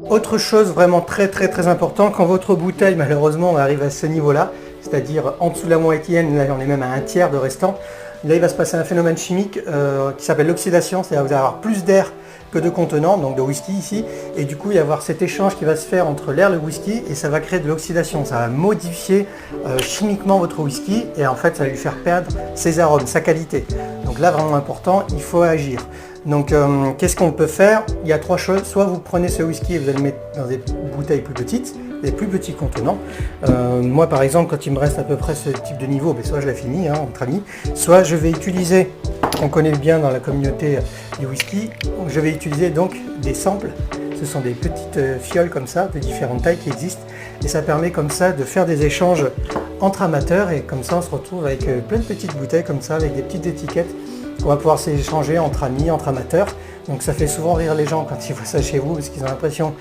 Autre chose vraiment très important, quand votre bouteille malheureusement arrive à ce niveau-là, c'est-à-dire en dessous de la moyenne, là on est même à un tiers de restant, là il va se passer un phénomène chimique qui s'appelle l'oxydation, c'est-à-dire que vous allez avoir plus d'air que de contenant, donc de whisky ici, et du coup il va y avoir cet échange qui va se faire entre l'air et le whisky, et ça va créer de l'oxydation, ça va modifier chimiquement votre whisky, et en fait ça va lui faire perdre ses arômes, sa qualité. Donc là vraiment important, il faut agir. Donc qu'est-ce qu'on peut faire? Il y a trois choses, soit vous prenez ce whisky et vous allez le mettre dans des bouteilles plus petites, des plus petits contenants. Moi par exemple, quand il me reste à peu près ce type de niveau, soit je la finis entre amis, soit je vais utiliser, on connaît bien dans la communauté du whisky, je vais utiliser donc des samples. Ce sont des petites fioles comme ça, de différentes tailles qui existent, et ça permet comme ça de faire des échanges entre amateurs, et comme ça on se retrouve avec plein de petites bouteilles comme ça, avec des petites étiquettes qu'on va pouvoir s'échanger entre amis, entre amateurs. Donc ça fait souvent rire les gens quand ils voient ça chez vous, parce qu'ils ont l'impression